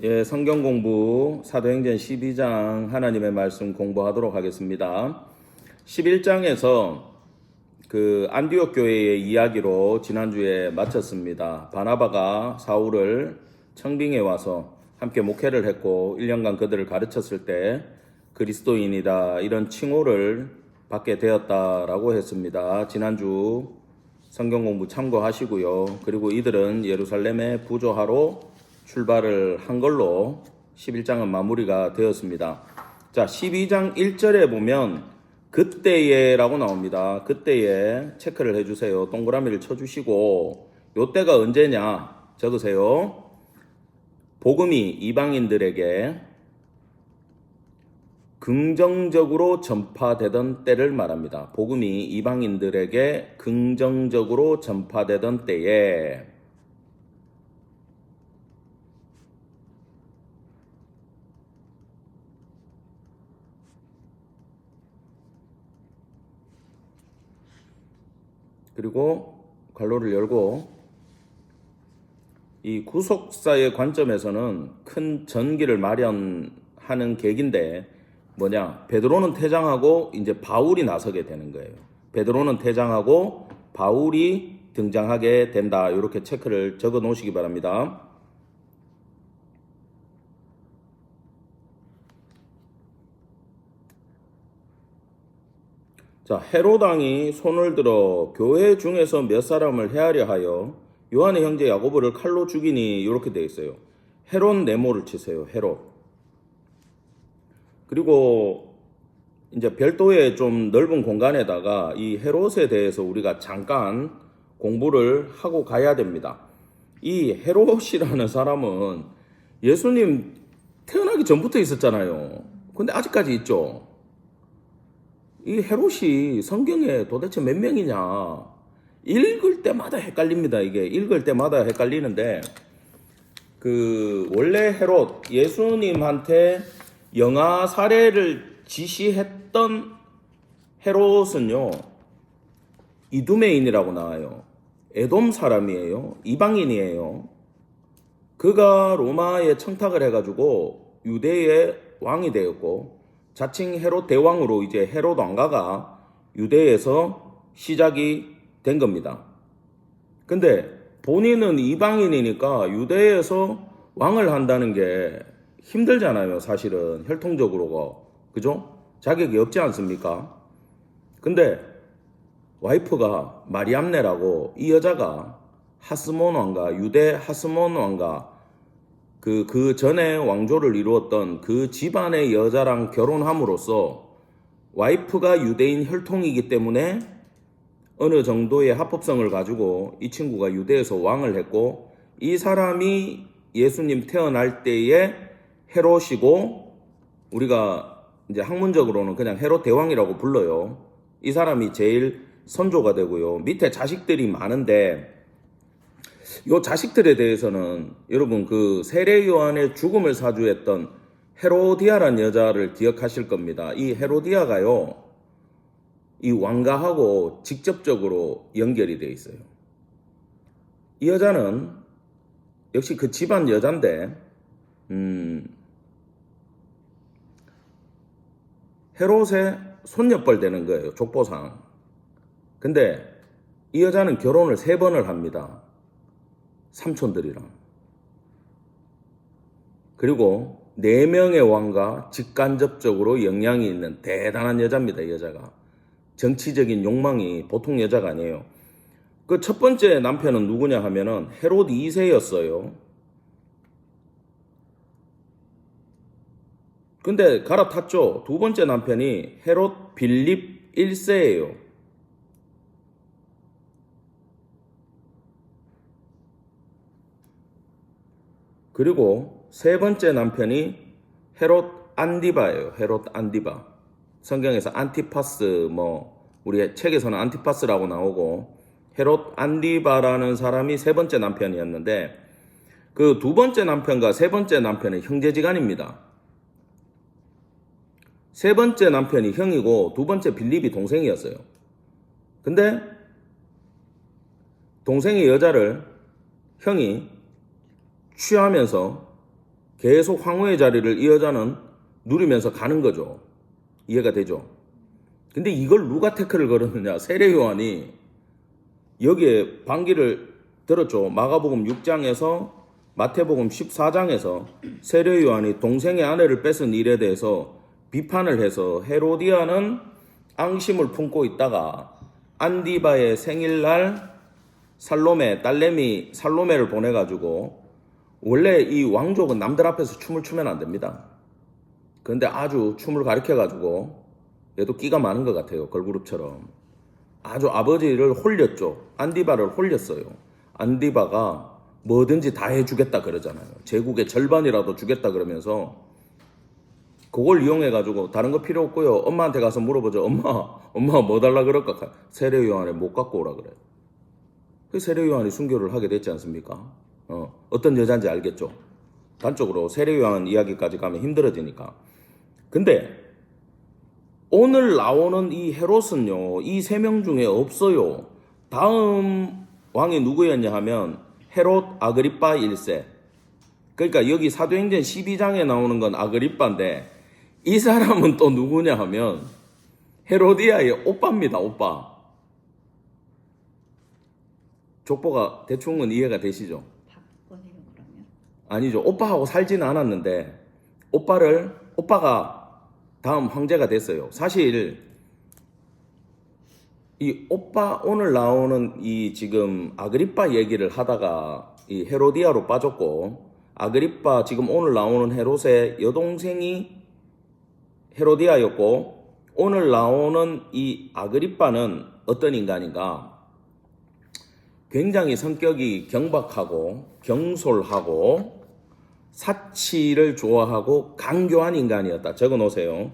예, 성경 공부 사도행전 12장 하나님의 말씀 공부하도록 하겠습니다. 11장에서 그 안디옥 교회의 이야기로 지난주에 마쳤습니다. 바나바가 사울을 청빙해 와서 함께 목회를 했고 1년간 그들을 가르쳤을 때 그리스도인이다 이런 칭호를 받게 되었다라고 했습니다. 지난주 성경 공부 참고하시고요. 그리고 이들은 예루살렘에 부조하러 출발을 한 걸로 11장은 마무리가 되었습니다. 자, 12장 1절에 보면 그때에 라고 나옵니다. 그때에 체크를 해주세요. 동그라미를 쳐주시고 요때가 언제냐 적으세요. 복음이 이방인들에게 긍정적으로 전파되던 때를 말합니다. 복음이 이방인들에게 긍정적으로 전파되던 때에 그리고 괄호를 열고 이 구속사의 관점에서는 큰 전기를 마련하는 계기인데 뭐냐? 베드로는 퇴장하고 이제 바울이 나서게 되는 거예요. 베드로는 퇴장하고 바울이 등장하게 된다. 이렇게 체크를 적어 놓으시기 바랍니다. 자, 헤롯 왕이 손을 들어 교회 중에서 몇 사람을 헤아려 하여 요한의 형제 야고보를 칼로 죽이니 이렇게 되어 있어요. 헤롯 네모를 치세요. 헤롯. 그리고 이제 별도의 좀 넓은 공간에다가 이 헤롯에 대해서 우리가 잠깐 공부를 하고 가야 됩니다. 이 헤롯이라는 사람은 예수님 태어나기 전부터 있었잖아요. 근데 아직까지 있죠. 이 헤롯이 성경에 도대체 몇 명이냐? 읽을 때마다 헷갈립니다. 이게 읽을 때마다 헷갈리는데 그 원래 헤롯 예수님한테 영아 살해를 지시했던 헤롯은요 이두메인이라고 나와요. 에돔 사람이에요. 이방인이에요. 그가 로마에 청탁을 해가지고 유대의 왕이 되었고 자칭 헤롯 대왕으로 이제 헤롯 왕가가 유대에서 시작이 된 겁니다. 근데 본인은 이방인이니까 유대에서 왕을 한다는 게 힘들잖아요. 사실은 혈통적으로 그죠? 자격이 없지 않습니까? 근데 와이프가 마리암네라고 이 여자가 하스몬 왕가 유대 하스몬 왕가 그 전에 왕조를 이루었던 그 집안의 여자랑 결혼함으로써 와이프가 유대인 혈통이기 때문에 어느 정도의 합법성을 가지고 이 친구가 유대에서 왕을 했고 이 사람이 예수님 태어날 때의 헤롯이고 우리가 이제 학문적으로는 그냥 헤롯 대왕이라고 불러요. 이 사람이 제일 선조가 되고요. 밑에 자식들이 많은데 이 자식들에 대해서는 여러분 그 세례 요한의 죽음을 사주했던 헤로디아라는 여자를 기억하실 겁니다. 이 헤로디아가요 이 왕가하고 직접적으로 연결이 되어 있어요. 이 여자는 역시 그 집안 여잔데 헤롯의 손녀뻘 되는 거예요. 족보상. 근데 이 여자는 결혼을 3번을 합니다. 삼촌들이랑. 그리고 4명의 왕과 직간접적으로 영향이 있는 대단한 여자입니다. 이 여자가. 정치적인 욕망이 보통 여자가 아니에요. 그 첫 번째 남편은 누구냐 하면은 헤롯 2세였어요. 근데 갈아탔죠. 두 번째 남편이 헤롯 빌립 1세예요. 그리고 세 번째 남편이 헤롯 안디바예요. 헤롯 안디바. 성경에서 안티파스 우리 책에서는 안티파스라고 나오고 헤롯 안디바라는 사람이 세 번째 남편이었는데 그 두 번째 남편과 세 번째 남편은 형제지간입니다. 세 번째 남편이 형이고 두 번째 빌립이 동생이었어요. 근데 동생의 여자를 형이 취하면서 계속 황후의 자리를 이 여자는 누리면서 가는 거죠. 이해가 되죠? 근데 이걸 누가 태클을 걸었느냐? 세례 요한이 여기에 반기를 들었죠. 마가복음 6장에서 마태복음 14장에서 세례 요한이 동생의 아내를 뺏은 일에 대해서 비판을 해서 헤로디아는 앙심을 품고 있다가 안디바의 생일날 살로메, 딸내미 살로메를 보내가지고 원래 이 왕족은 남들 앞에서 춤을 추면 안 됩니다. 그런데 아주 춤을 가르쳐가지고 얘도 끼가 많은 것 같아요. 걸그룹처럼. 아주 아버지를 홀렸죠. 안디바를 홀렸어요. 안디바가 뭐든지 다 해주겠다 그러잖아요. 제국의 절반이라도 주겠다 그러면서 그걸 이용해가지고 다른 거 필요 없고요. 엄마한테 가서 물어보죠. 엄마 뭐 달라 그럴까? 세례 요한에 못 갖고 오라 그래. 그 세례 요한이 순교를 하게 됐지 않습니까? 어떤 여자인지 알겠죠? 단적으로 세례 요한 이야기까지 가면 힘들어지니까. 근데 오늘 나오는 이 헤롯은요, 이 세 명 중에 없어요. 다음 왕이 누구였냐 하면 헤롯 아그리파 1세. 그러니까 여기 사도행전 12장에 나오는 건 아그리파인데 이 사람은 또 누구냐 하면 헤로디아의 오빠입니다. 오빠. 족보가 대충은 이해가 되시죠? 바꿔내요 그러면? 아니죠. 오빠하고 살지는 않았는데 오빠가 다음 황제가 됐어요. 사실 이 오빠 오늘 나오는 이 지금 아그리파 얘기를 하다가 이 헤로디아로 빠졌고 아그리파 지금 오늘 나오는 헤롯의 여동생이 헤로디아였고 오늘 나오는 이 아그리파는 어떤 인간인가? 굉장히 성격이 경박하고 경솔하고 사치를 좋아하고 강교한 인간이었다. 적어 놓으세요.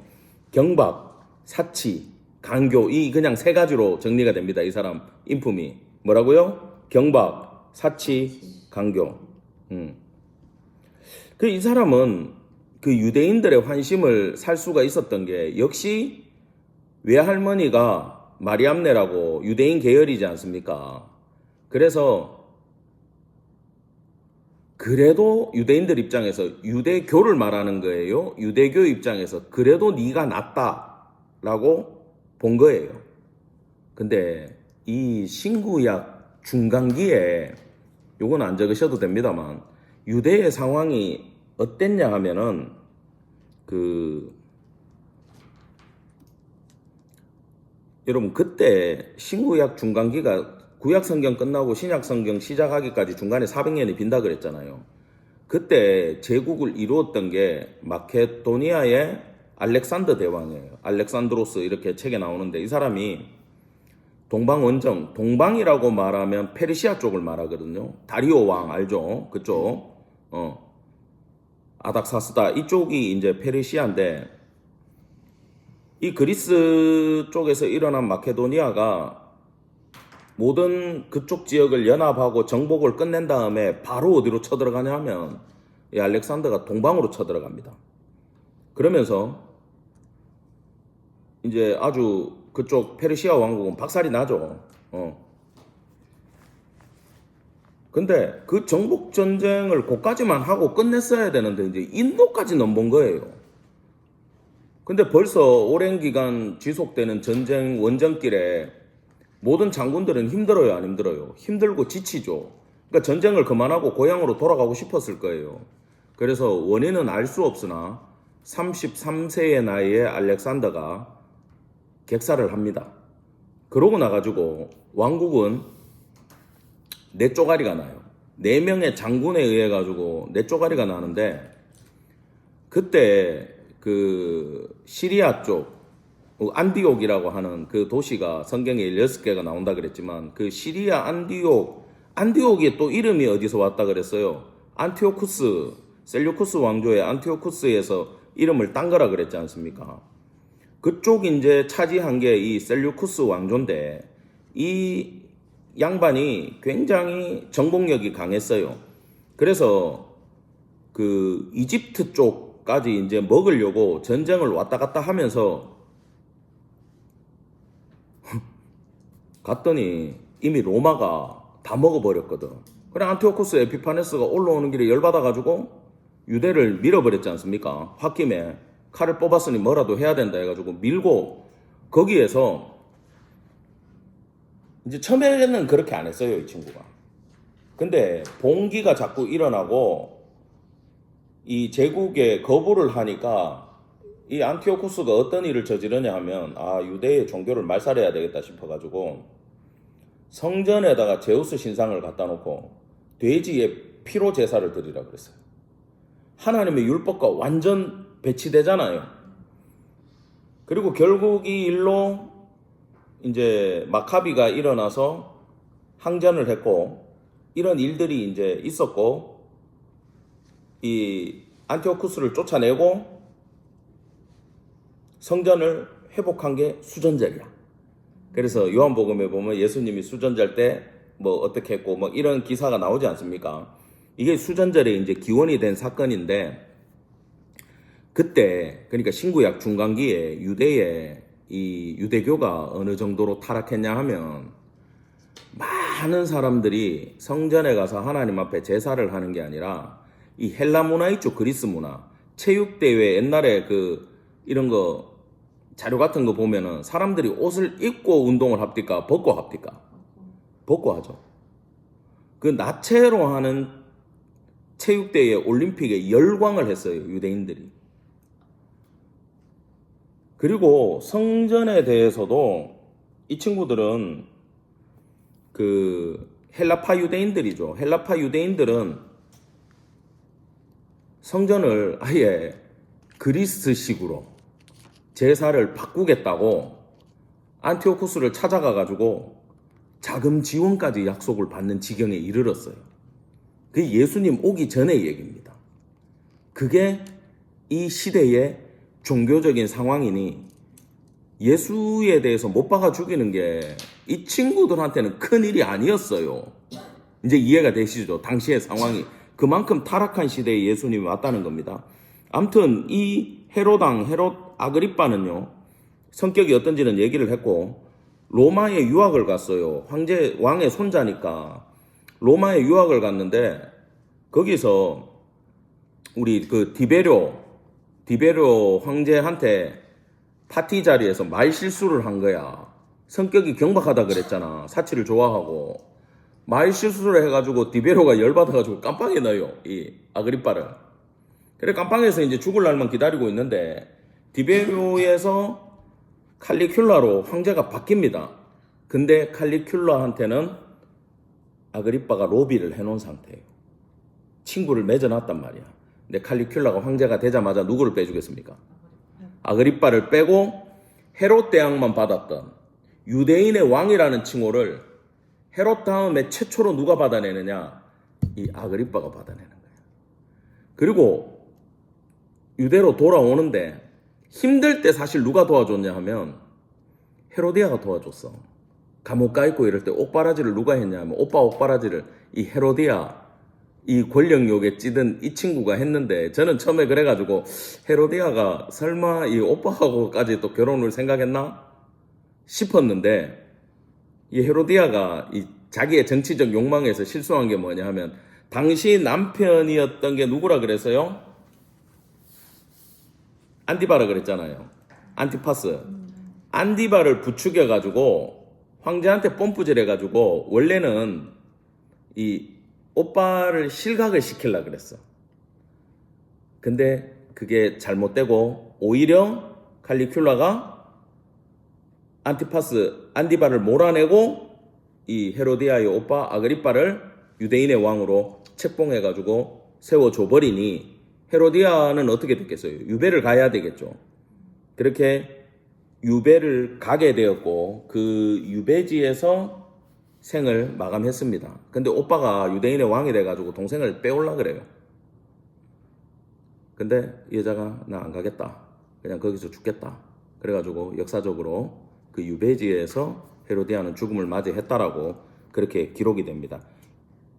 경박, 사치, 강교 이 그냥 세 가지로 정리가 됩니다. 이 사람 인품이 뭐라고요? 경박, 사치, 강교. 그 이 사람은 그 유대인들의 환심을 살 수가 있었던 게 역시 외할머니가 마리암네라고 유대인 계열이지 않습니까? 그래도 유대인들 입장에서 유대교를 말하는 거예요. 유대교 입장에서 그래도 네가 낫다라고 본 거예요. 근데 이 신구약 중간기에 요건 안 적으셔도 됩니다만 유대의 상황이 어땠냐 하면은 여러분 그때 신구약 중간기가 구약 성경 끝나고 신약 성경 시작하기까지 중간에 400년이 빈다 그랬잖아요. 그때 제국을 이루었던 게 마케도니아의 알렉산더 대왕이에요. 알렉산드로스 이렇게 책에 나오는데 이 사람이 동방원정, 동방이라고 말하면 페르시아 쪽을 말하거든요. 다리오 왕 알죠? 그쪽. 아닥사스다 이쪽이 이제 페르시아인데 이 그리스 쪽에서 일어난 마케도니아가 모든 그쪽 지역을 연합하고 정복을 끝낸 다음에 바로 어디로 쳐들어가냐 하면 이 알렉산더가 동방으로 쳐들어갑니다. 그러면서 이제 아주 그쪽 페르시아 왕국은 박살이 나죠. 근데 그 정복 전쟁을 그까지만 하고 끝냈어야 되는데 이제 인도까지 넘본 거예요. 근데 벌써 오랜 기간 지속되는 전쟁 원정길에 모든 장군들은 힘들어요, 안 힘들어요? 힘들고 지치죠. 그러니까 전쟁을 그만하고 고향으로 돌아가고 싶었을 거예요. 그래서 원인은 알 수 없으나 33세의 나이에 알렉산더가 객사를 합니다. 그러고 나가지고 왕국은 네 쪼가리가 나요. 4명의 장군에 의해 가지고 네 쪼가리가 나는데 그때 그 시리아 쪽 안디옥이라고 하는 그 도시가 성경에 16개가 나온다 그랬지만 그 시리아 안디옥이 또 이름이 어디서 왔다 그랬어요? 안티오쿠스, 셀류쿠스 왕조의 안티오쿠스에서 이름을 딴 거라 그랬지 않습니까? 그쪽 이제 차지한 게 이 셀류쿠스 왕조인데 이 양반이 굉장히 정복력이 강했어요. 그래서 그 이집트 쪽까지 이제 먹으려고 전쟁을 왔다 갔다 하면서 갔더니 이미 로마가 다 먹어버렸거든. 그래 안티오쿠스 에피파네스가 올라오는 길에 열받아가지고 유대를 밀어버렸지 않습니까? 홧김에 칼을 뽑았으니 뭐라도 해야 된다 해가지고 밀고 거기에서 이제 처음에는 그렇게 안 했어요, 이 친구가. 근데 봉기가 자꾸 일어나고 이 제국에 거부를 하니까 이 안티오쿠스가 어떤 일을 저지르냐 하면 유대의 종교를 말살해야 되겠다 싶어가지고 성전에다가 제우스 신상을 갖다 놓고 돼지의 피로 제사를 드리라 그랬어요. 하나님의 율법과 완전 배치되잖아요. 그리고 결국 이 일로 이제 마카비가 일어나서 항전을 했고 이런 일들이 이제 있었고 이 안티오쿠스를 쫓아내고 성전을 회복한 게 수전절이야. 그래서 요한복음에 보면 예수님이 수전절 때 뭐 어떻게 했고 뭐 이런 기사가 나오지 않습니까? 이게 수전절에 이제 기원이 된 사건인데 그때 그러니까 신구약 중간기에 유대의 이 유대교가 어느 정도로 타락했냐 하면 많은 사람들이 성전에 가서 하나님 앞에 제사를 하는 게 아니라 이 헬라 문화 있죠, 그리스 문화. 체육대회 옛날에 이런 거 자료 같은 거 보면은 사람들이 옷을 입고 운동을 합니까? 벗고 합니까? 벗고 하죠. 그 나체로 하는 체육대회 올림픽에 열광을 했어요, 유대인들이. 그리고 성전에 대해서도 이 친구들은 헬라파 유대인들이죠. 헬라파 유대인들은 성전을 아예 그리스식으로 제사를 바꾸겠다고 안티오쿠스를 찾아가가지고 자금 지원까지 약속을 받는 지경에 이르렀어요. 그게 예수님 오기 전의 얘기입니다. 그게 이 시대의 종교적인 상황이니 예수에 대해서 못 박아 죽이는 게 이 친구들한테는 큰일이 아니었어요. 이제 이해가 되시죠? 당시의 상황이 그만큼 타락한 시대에 예수님이 왔다는 겁니다. 아무튼 이 헤롯 아그리빠는요, 성격이 어떤지는 얘기를 했고 로마에 유학을 갔어요. 왕의 손자니까 로마에 유학을 갔는데 거기서 우리 디베료 황제한테 파티 자리에서 말 실수를 한 거야. 성격이 경박하다 그랬잖아. 사치를 좋아하고 말 실수를 해가지고 디베료가 열받아가지고 깜빵에 넣어요, 이 아그리빠를. 그래 깜빵에서 이제 죽을 날만 기다리고 있는데 디베료에서 칼리큘라로 황제가 바뀝니다. 근데 칼리큘라한테는 아그리빠가 로비를 해놓은 상태예요. 친구를 맺어놨단 말이야. 근데 칼리큘라가 황제가 되자마자 누구를 빼주겠습니까? 아그리빠를 빼고 헤롯 대왕만 받았던 유대인의 왕이라는 칭호를 헤롯 다음에 최초로 누가 받아내느냐? 이 아그리빠가 받아내는 거예요. 그리고 유대로 돌아오는데 힘들 때 사실 누가 도와줬냐 하면 헤로디아가 도와줬어. 감옥 가 있고 이럴 때 옥바라지를 누가 했냐 하면 옥바라지를 이 헤로디아, 이 권력욕에 찌든 이 친구가 했는데 저는 처음에 그래가지고 헤로디아가 설마 이 오빠하고까지 또 결혼을 생각했나 싶었는데 이 헤로디아가 이 자기의 정치적 욕망에서 실수한 게 뭐냐 하면 당시 남편이었던 게 누구라 그래서요? 안디바라 그랬잖아요. 안티파스. 안디바를 부추겨가지고 황제한테 뽐뿌질 해가지고 원래는 이 오빠를 실각을 시키려고 그랬어. 근데 그게 잘못되고 오히려 칼리큘라가 안디바를 몰아내고 이 헤로디아의 오빠 아그리빠를 유대인의 왕으로 책봉해가지고 세워줘버리니 헤로디아는 어떻게 됐겠어요? 유배를 가야 되겠죠. 그렇게 유배를 가게 되었고 그 유배지에서 생을 마감했습니다. 근데 오빠가 유대인의 왕이 돼가지고 동생을 빼올라 그래요. 근데 여자가 나 안 가겠다. 그냥 거기서 죽겠다. 그래가지고 역사적으로 그 유배지에서 헤로디아는 죽음을 맞이했다라고 그렇게 기록이 됩니다.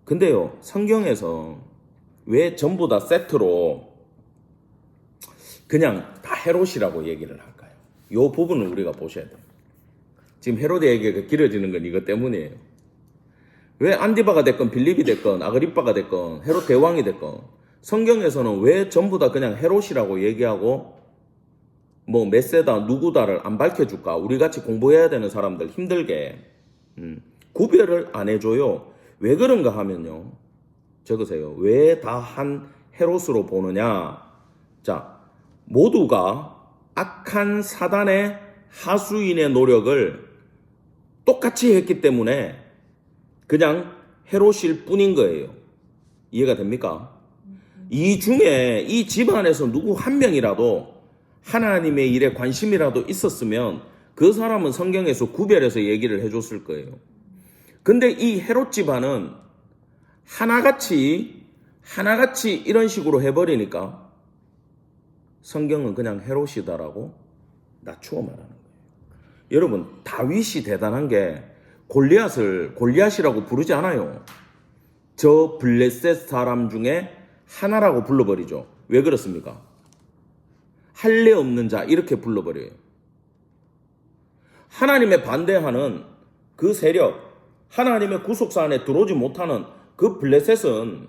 근데요, 성경에서 왜 전부 다 세트로 그냥 다 헤롯이라고 얘기를 할까요? 이 부분을 우리가 보셔야 돼요. 지금 헤로디아에게 길어지는 건 이것 때문이에요. 왜 안디바가 됐건 빌립이 됐건 아그리빠가 됐건 헤롯 대왕이 됐건 성경에서는 왜 전부 다 그냥 헤롯이라고 얘기하고 뭐 메세다 누구다를 안 밝혀줄까? 우리같이 공부해야 되는 사람들 힘들게 구별을 안 해줘요. 왜 그런가 하면요. 적으세요. 왜 다 한 헤롯으로 보느냐? 자, 모두가 악한 사단의 하수인의 노력을 똑같이 했기 때문에 그냥 헤롯일 뿐인 거예요. 이해가 됩니까? 이 중에 이 집안에서 누구 한 명이라도 하나님의 일에 관심이라도 있었으면 그 사람은 성경에서 구별해서 얘기를 해줬을 거예요. 근데 이 헤롯 집안은 하나같이 이런 식으로 해버리니까 성경은 그냥 헤롯이다라고 낮추어 말하는 거예요. 여러분, 다윗이 대단한 게 골리앗이라고 부르지 않아요. 저 블레셋 사람 중에 하나라고 불러버리죠. 왜 그렇습니까? 할례 없는 자 이렇게 불러버려요. 하나님의 반대하는 그 세력, 하나님의 구속사 안에 들어오지 못하는 그 블레셋은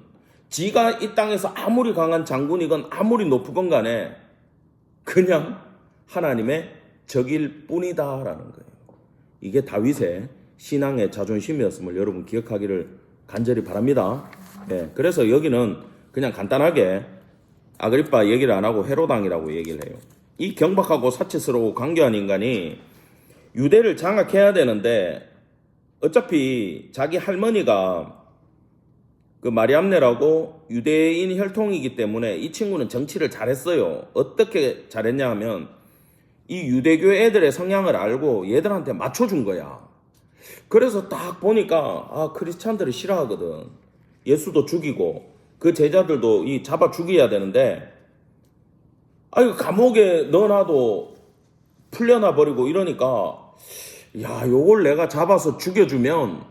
지가 이 땅에서 아무리 강한 장군이건 아무리 높건 간에 그냥 하나님의 적일 뿐이다라는 거예요. 이게 다윗의 신앙의 자존심이었음을 여러분 기억하기를 간절히 바랍니다. 예, 그래서 여기는 그냥 간단하게 아그리빠 얘기를 안 하고 헤롯왕이라고 얘기를 해요. 이 경박하고 사치스러워 강교한 인간이 유대를 장악해야 되는데 어차피 자기 할머니가 그 마리암네라고 유대인 혈통이기 때문에 이 친구는 정치를 잘했어요. 어떻게 잘했냐 하면 이 유대교 애들의 성향을 알고 얘들한테 맞춰준 거야. 그래서 딱 보니까 크리스찬들을 싫어하거든. 예수도 죽이고 그 제자들도 이 잡아 죽여야 되는데 감옥에 넣어놔도 풀려나 버리고 이러니까 요걸 내가 잡아서 죽여주면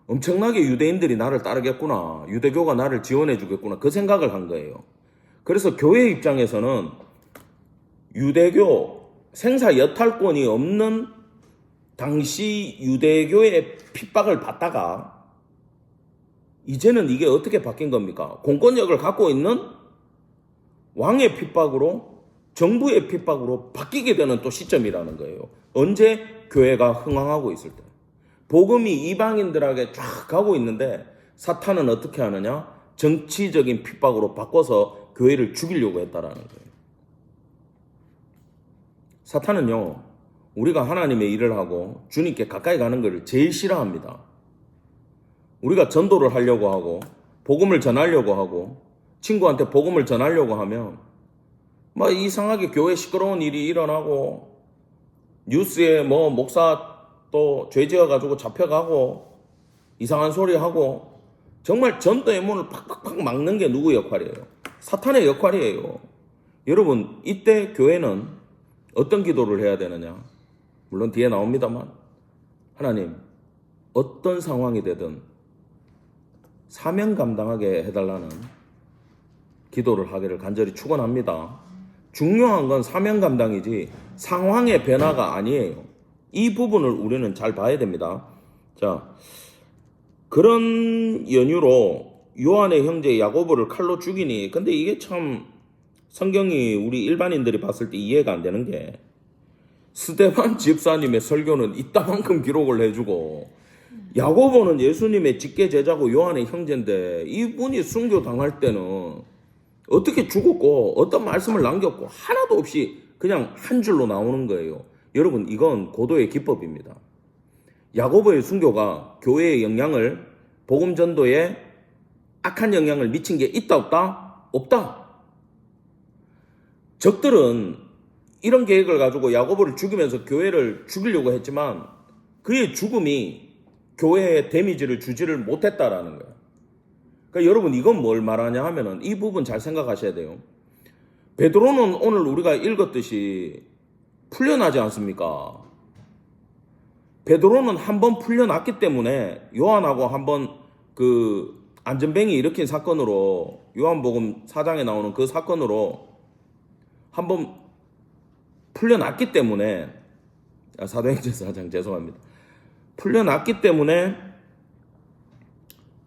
엄청나게 유대인들이 나를 따르겠구나. 유대교가 나를 지원해 주겠구나. 그 생각을 한 거예요. 그래서 교회 입장에서는 유대교 생사 여탈권이 없는 당시 유대교의 핍박을 받다가 이제는 이게 어떻게 바뀐 겁니까? 공권력을 갖고 있는 왕의 핍박으로 정부의 핍박으로 바뀌게 되는 또 시점이라는 거예요. 언제 교회가 흥황하고 있을 때. 복음이 이방인들에게 쫙 가고 있는데 사탄은 어떻게 하느냐? 정치적인 핍박으로 바꿔서 교회를 죽이려고 했다라는 거예요. 사탄은요, 우리가 하나님의 일을 하고 주님께 가까이 가는 것을 제일 싫어합니다. 우리가 전도를 하려고 하고 복음을 전하려고 하고 친구한테 복음을 전하려고 하면 막 이상하게 교회 시끄러운 일이 일어나고 뉴스에 뭐 목사 또 죄 지어가지고 잡혀가고 이상한 소리 하고 정말 전도의 문을 팍팍팍 막는 게 누구 역할이에요? 사탄의 역할이에요. 여러분, 이때 교회는 어떤 기도를 해야 되느냐? 물론 뒤에 나옵니다만 하나님, 어떤 상황이 되든 사명 감당하게 해달라는 기도를 하기를 간절히 축원합니다. 중요한 건 사명 감당이지 상황의 변화가 아니에요. 이 부분을 우리는 잘 봐야 됩니다. 자, 그런 연유로 요한의 형제 야고보를 칼로 죽이니, 근데 이게 참 성경이 우리 일반인들이 봤을 때 이해가 안 되는 게 스데반 집사님의 설교는 이따만큼 기록을 해주고 야고보는 예수님의 직계 제자고 요한의 형제인데 이분이 순교 당할 때는 어떻게 죽었고 어떤 말씀을 남겼고 하나도 없이 그냥 한 줄로 나오는 거예요. 여러분, 이건 고도의 기법입니다. 야고보의 순교가 교회의 영향을, 복음 전도에 악한 영향을 미친 게 있다 없다? 없다. 적들은 이런 계획을 가지고 야고보를 죽이면서 교회를 죽이려고 했지만 그의 죽음이 교회에 데미지를 주지를 못했다라는 거예요. 그러니까 여러분, 이건 뭘 말하냐 하면은 이 부분 잘 생각하셔야 돼요. 베드로는 오늘 우리가 읽었듯이 풀려나지 않습니까? 베드로는 한번 풀려났기 때문에 요한하고 한번 그 안전뱅이 일으킨 사건으로, 요한복음 4장에 나오는 그 사건으로 한번 풀려났기 때문에, 사도행전 4장 죄송합니다. 풀려났기 때문에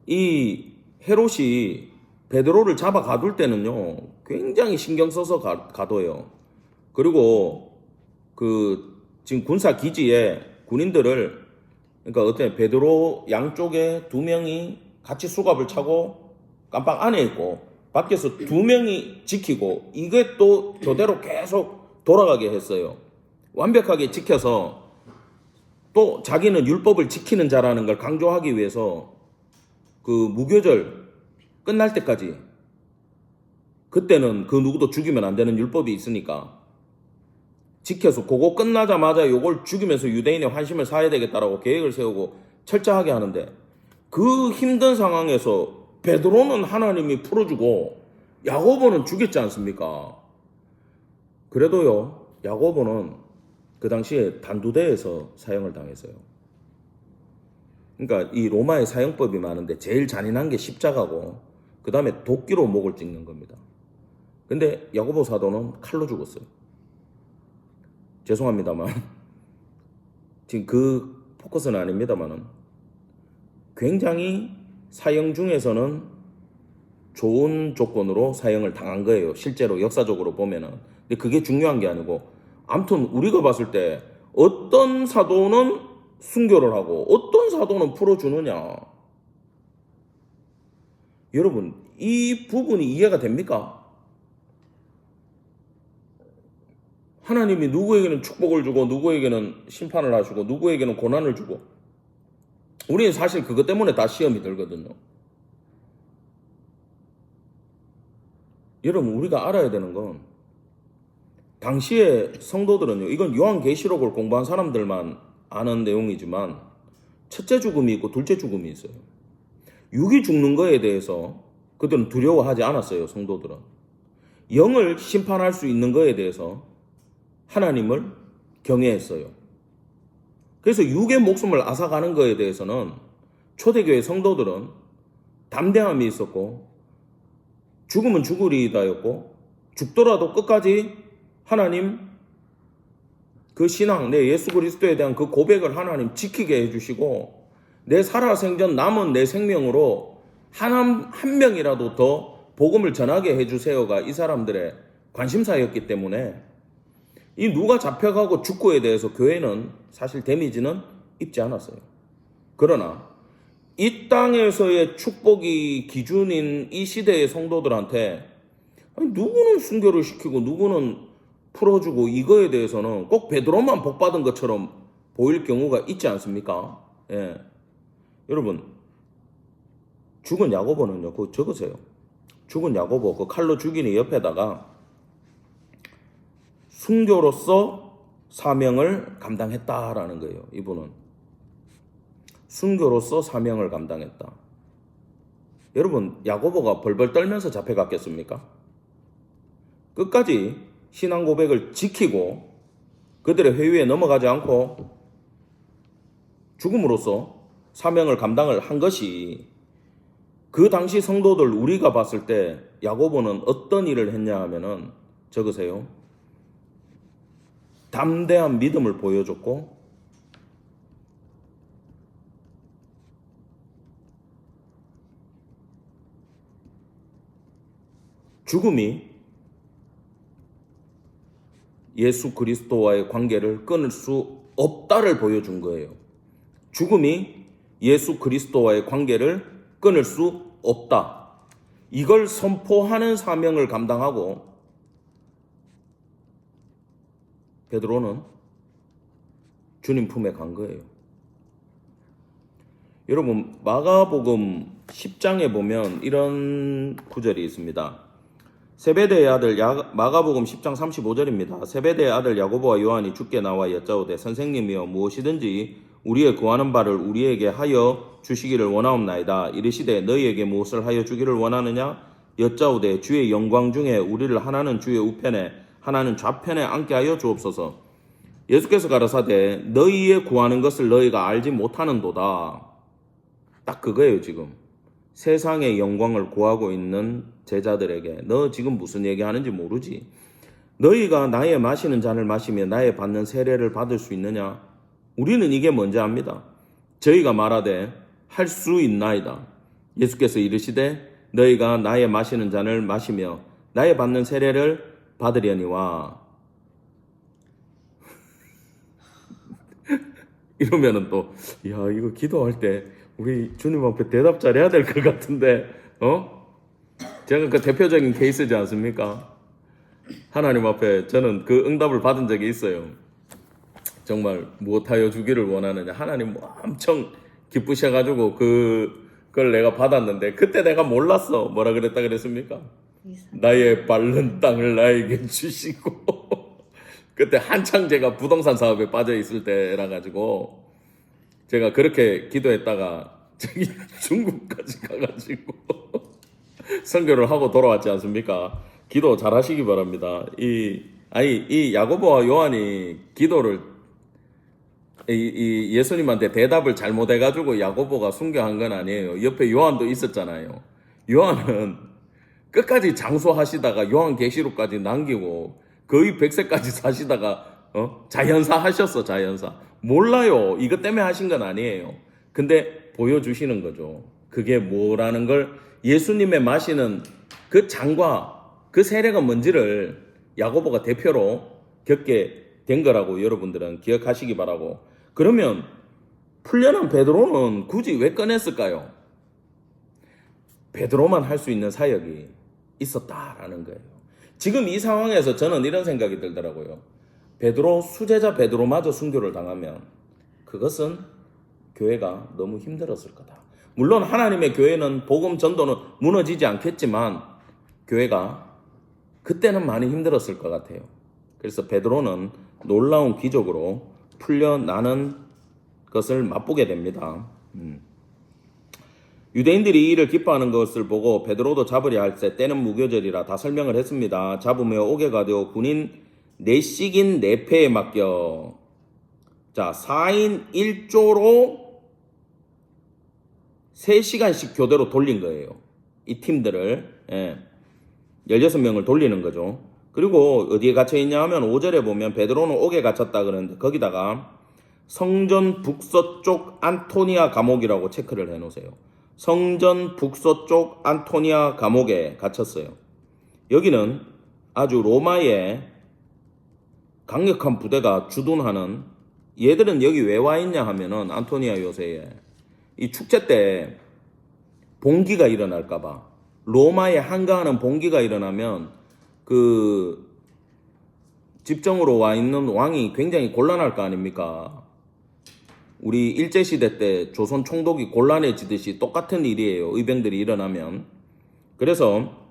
이 헤롯이 베드로를 잡아 가둘 때는요, 굉장히 신경 써서 가둬요. 그리고 지금 군사 기지에 군인들을, 그러니까 어때, 베드로 양쪽에 2명이 같이 수갑을 차고 깜빡 안에 있고 밖에서 2명이 지키고, 이게 또 교대로 계속 돌아가게 했어요. 완벽하게 지켜서 또 자기는 율법을 지키는 자라는 걸 강조하기 위해서 무교절 끝날 때까지, 그때는 그 누구도 죽이면 안 되는 율법이 있으니까 지켜서 그거 끝나자마자 요걸 죽이면서 유대인의 환심을 사야 되겠다라고 계획을 세우고 철저하게 하는데, 그 힘든 상황에서 베드로는 하나님이 풀어주고 야고보는 죽였지 않습니까? 그래도요, 야고보는 그 당시에 단두대에서 사형을 당했어요. 그러니까 이 로마의 사형법이 많은데 제일 잔인한 게 십자가고, 그 다음에 도끼로 목을 찍는 겁니다. 근데 야고보 사도는 칼로 죽었어요. 죄송합니다만 지금 그 포커스는 아닙니다만은 굉장히 사형 중에서는 좋은 조건으로 사형을 당한 거예요. 실제로 역사적으로 보면은. 근데 그게 중요한 게 아니고, 아무튼 우리가 봤을 때 어떤 사도는 순교를 하고 어떤 사도는 풀어주느냐. 여러분, 이 부분이 이해가 됩니까? 하나님이 누구에게는 축복을 주고 누구에게는 심판을 하시고 누구에게는 고난을 주고, 우리는 사실 그것 때문에 다 시험이 들거든요. 여러분, 우리가 알아야 되는 건, 당시에 성도들은요, 이건 요한계시록을 공부한 사람들만 아는 내용이지만 첫째 죽음이 있고 둘째 죽음이 있어요. 육이 죽는 거에 대해서 그들은 두려워하지 않았어요. 성도들은 영을 심판할 수 있는 거에 대해서 하나님을 경외했어요. 그래서 육의 목숨을 앗아가는 거에 대해서는 초대교회 성도들은 담대함이 있었고, 죽으면 죽으리이다였고, 죽더라도 끝까지 하나님 그 신앙, 내 예수 그리스도에 대한 그 고백을 하나님 지키게 해주시고, 내 살아생전 남은 내 생명으로 한 명이라도 더 복음을 전하게 해주세요가 이 사람들의 관심사였기 때문에, 이 누가 잡혀가고 죽고에 대해서 교회는 사실 데미지는 입지 않았어요. 그러나 이 땅에서의 축복이 기준인 이 시대의 성도들한테 누구는 순교를 시키고 누구는 풀어주고, 이거에 대해서는 꼭 베드로만 복받은 것처럼 보일 경우가 있지 않습니까? 예. 여러분, 죽은 야고보는요, 그거 적으세요. 죽은 야고보, 그 칼로 죽이니 옆에다가 순교로서 사명을 감당했다라는 거예요. 이분은 순교로서 사명을 감당했다. 여러분, 야고보가 벌벌 떨면서 잡혀갔겠습니까? 끝까지 신앙 고백을 지키고 그들의 회유에 넘어가지 않고 죽음으로써 사명을 감당을 한 것이, 그 당시 성도들 우리가 봤을 때 야고보는 어떤 일을 했냐 하면은, 적으세요. 담대한 믿음을 보여줬고, 죽음이 예수 그리스도와의 관계를 끊을 수 없다를 보여준 거예요. 죽음이 예수 그리스도와의 관계를 끊을 수 없다. 이걸 선포하는 사명을 감당하고 베드로는 주님 품에 간 거예요. 여러분, 마가복음 10장에 보면 이런 구절이 있습니다. 세베대의 아들 마가복음 10장 35절입니다. 세베대의 아들 야고보와 요한이 주께 나와 여짜오되, 선생님이여, 무엇이든지 우리의 구하는 바를 우리에게 하여 주시기를 원하옵나이다. 이르시되, 너희에게 무엇을 하여 주기를 원하느냐? 여짜오되, 주의 영광 중에 우리를 하나는 주의 우편에 하나는 좌편에 앉게 하여 주옵소서. 예수께서 가라사대, 너희의 구하는 것을 너희가 알지 못하는도다. 딱 그거예요. 지금 세상의 영광을 구하고 있는 제자들에게, 너 지금 무슨 얘기하는지 모르지? 너희가 나의 마시는 잔을 마시며 나의 받는 세례를 받을 수 있느냐? 우리는 이게 뭔지 압니다. 저희가 말하되 할 수 있나이다. 예수께서 이르시되, 너희가 나의 마시는 잔을 마시며 나의 받는 세례를 받으려니와. 이러면은 또, 야, 이거 기도할 때 우리 주님 앞에 대답 잘해야 될 것 같은데, 제가 그 대표적인 케이스지 않습니까? 하나님 앞에 저는 그 응답을 받은 적이 있어요. 정말 무엇하여 주기를 원하느냐. 하나님 엄청 기쁘셔가지고 그걸 내가 받았는데, 그때 내가 몰랐어. 뭐라 그랬다 그랬습니까? 나의 밟는 땅을 나에게 주시고. 그때 한창 제가 부동산 사업에 빠져 있을 때라 가지고 제가 그렇게 기도했다가 저기 중국까지 가가지고 선교를 하고 돌아왔지 않습니까? 기도 잘 하시기 바랍니다. 이 야고보와 요한이 기도를 이 예수님한테 대답을 잘못해가지고 야고보가 순교한 건 아니에요. 옆에 요한도 있었잖아요. 요한은 끝까지 장수하시다가 요한계시록까지 남기고 거의 100세까지 사시다가 자연사 하셨어. 자연사. 몰라요. 이것 때문에 하신 건 아니에요. 근데 보여주시는 거죠. 그게 뭐라는 걸, 예수님의 마시는 그 잔과 그 세례가 뭔지를 야고보가 대표로 겪게 된 거라고 여러분들은 기억하시기 바라고. 그러면 풀려난 베드로는 굳이 왜 꺼냈을까요? 베드로만 할 수 있는 사역이 있었다라는 거예요. 지금 이 상황에서 저는 이런 생각이 들더라고요. 수제자 베드로마저 순교를 당하면 그것은 교회가 너무 힘들었을 거다. 물론 하나님의 교회는 복음 전도는 무너지지 않겠지만 교회가 그때는 많이 힘들었을 것 같아요. 그래서 베드로는 놀라운 기적으로 풀려나는 것을 맛보게 됩니다. 유대인들이 이 일을 기뻐하는 것을 보고 베드로도 잡으려 할 때 때는 무교절이라 다 설명을 했습니다. 잡으며 옥에 가되어 군인 4씩인 4패에 맡겨. 자, 4인 1조로 3시간씩 교대로 돌린 거예요. 이 팀들을 16명을 돌리는 거죠. 그리고 어디에 갇혀있냐 하면 5절에 보면 베드로는 옥에 갇혔다 그러는데 거기다가 성전 북서쪽 안토니아 감옥이라고 체크를 해놓으세요. 성전 북서쪽 안토니아 감옥에 갇혔어요. 여기는 아주 로마의 강력한 부대가 주둔하는, 얘들은 여기 왜 와 있냐 하면은 안토니아 요새에 이 축제 때 봉기가 일어날까봐, 로마에 한가하는 봉기가 일어나면 그 집정으로 와 있는 왕이 굉장히 곤란할 거 아닙니까? 우리 일제시대 때 조선 총독이 곤란해지듯이 똑같은 일이에요. 의병들이 일어나면. 그래서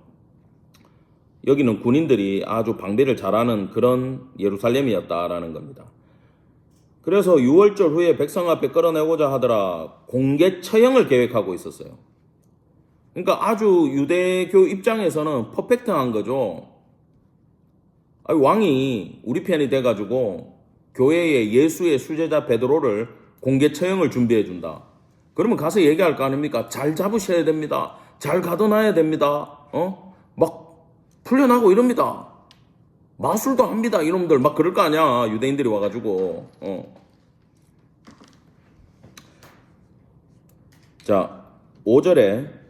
여기는 군인들이 아주 방비를 잘하는 그런 예루살렘이었다라는 겁니다. 그래서 6월절 후에 백성 앞에 끌어내고자 하더라 공개 처형을 계획하고 있었어요. 그러니까 아주 유대교 입장에서는 퍼펙트한 거죠. 왕이 우리 편이 돼가지고 교회의 예수의 수제자 베드로를 공개 처형을 준비해 준다. 그러면 가서 얘기할 거 아닙니까? 잘 잡으셔야 됩니다. 잘 가둬놔야 됩니다. 막 풀려나고 이럽니다. 마술도 합니다. 이놈들 막 그럴 거 아니야. 유대인들이 와가지고. 자, 5절에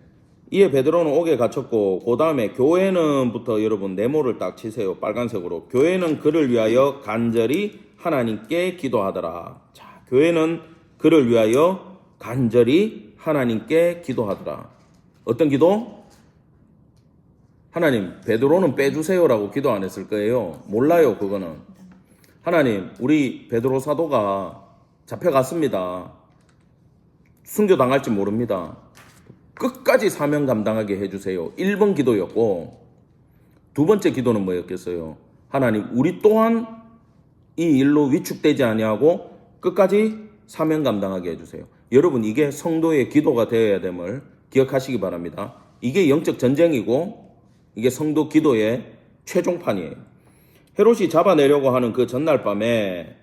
이에 베드로는 옥에 갇혔고 그 다음에 교회는부터 여러분 네모를 딱 치세요. 빨간색으로. 교회는 그를 위하여 간절히 하나님께 기도하더라. 자, 교회는 그를 위하여 간절히 하나님께 기도하더라. 어떤 기도? 하나님, 베드로는 빼주세요라고 기도 안 했을 거예요. 몰라요, 그거는. 하나님, 우리 베드로 사도가 잡혀갔습니다. 순교당할지 모릅니다. 끝까지 사명 감당하게 해주세요. 1번 기도였고, 두 번째 기도는 뭐였겠어요? 하나님, 우리 또한 이 일로 위축되지 아니하고 끝까지 사명 감당하게 해주세요. 여러분, 이게 성도의 기도가 되어야 됨을 기억하시기 바랍니다. 이게 영적 전쟁이고 이게 성도 기도의 최종판이에요. 헤롯이 잡아내려고 하는 그 전날 밤에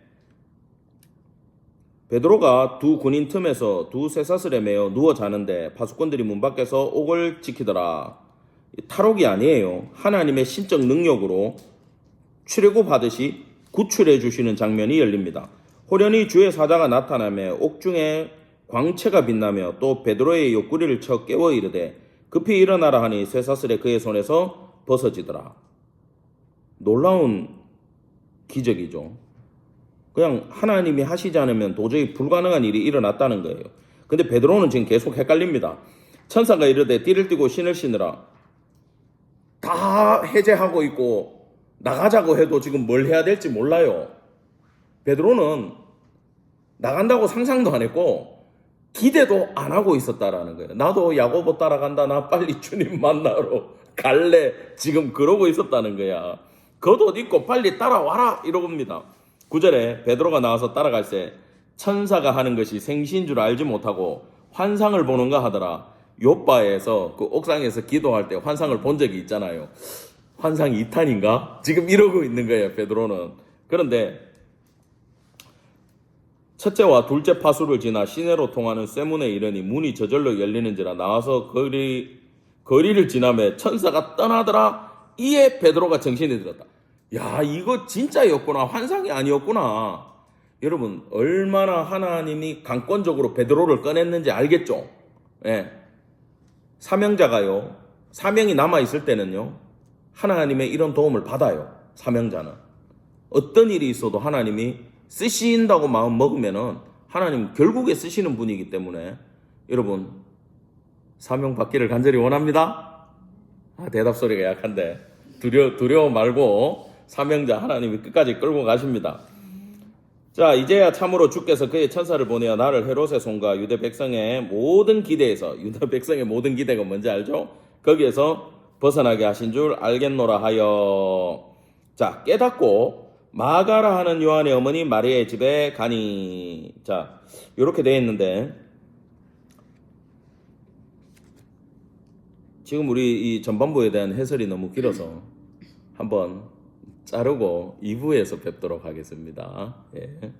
베드로가 두 군인 틈에서 두 쇠사슬에 매어 누워 자는데 파수꾼들이 문 밖에서 옥을 지키더라. 탈옥이 아니에요. 하나님의 신적 능력으로 출애굽 하듯이 구출해 주시는 장면이 열립니다. 호련히 주의 사자가 나타나며 옥중에 광채가 빛나며 또 베드로의 옆구리를 쳐 깨워 이르되 급히 일어나라 하니 쇠사슬에 그의 손에서 벗어지더라. 놀라운 기적이죠. 그냥 하나님이 하시지 않으면 도저히 불가능한 일이 일어났다는 거예요. 근데 베드로는 지금 계속 헷갈립니다. 천사가 이르되 띠를 띠고 신을 신으라. 다 해제하고 있고 나가자고 해도 지금 뭘 해야 될지 몰라요. 베드로는 나간다고 상상도 안 했고 기대도 안 하고 있었다라는 거예요. 나도 야고보 따라간다. 나 빨리 주님 만나러 갈래. 지금 그러고 있었다는 거야. 겉옷 입고 빨리 따라와라 이러고입니다. 9절에 베드로가 나와서 따라갈새 천사가 하는 것이 생시인 줄 알지 못하고 환상을 보는가 하더라. 요바에서 그 옥상에서 기도할 때 환상을 본 적이 있잖아요. 환상이 2탄인가? 지금 이러고 있는 거예요, 베드로는. 그런데 첫째와 둘째 파수를 지나 시내로 통하는 쇠문에 이르니 문이 저절로 열리는지라 나와서 거리를 지나며 천사가 떠나더라. 이에 베드로가 정신이 들었다. 야, 이거 진짜였구나. 환상이 아니었구나. 여러분, 얼마나 하나님이 강권적으로 베드로를 꺼냈는지 알겠죠? 예. 사명자가요, 사명이 남아있을 때는요, 하나님의 이런 도움을 받아요. 사명자는. 어떤 일이 있어도 하나님이 쓰신다고 마음 먹으면은 하나님 결국에 쓰시는 분이기 때문에 여러분, 사명 받기를 간절히 원합니다. 대답 소리가 약한데 두려워 말고 사명자 하나님이 끝까지 끌고 가십니다. 자, 이제야 참으로 주께서 그의 천사를 보내어 나를 헤롯의 손과 유대 백성의 모든 기대에서, 유대 백성의 모든 기대가 뭔지 알죠? 거기에서 벗어나게 하신 줄 알겠노라 하여. 자, 깨닫고 마가라 하는 요한의 어머니 마리아의 집에 가니. 자, 이렇게 되어 있는데 지금 우리 이 전반부에 대한 해설이 너무 길어서 한번 자르고 2부에서 뵙도록 하겠습니다. 예.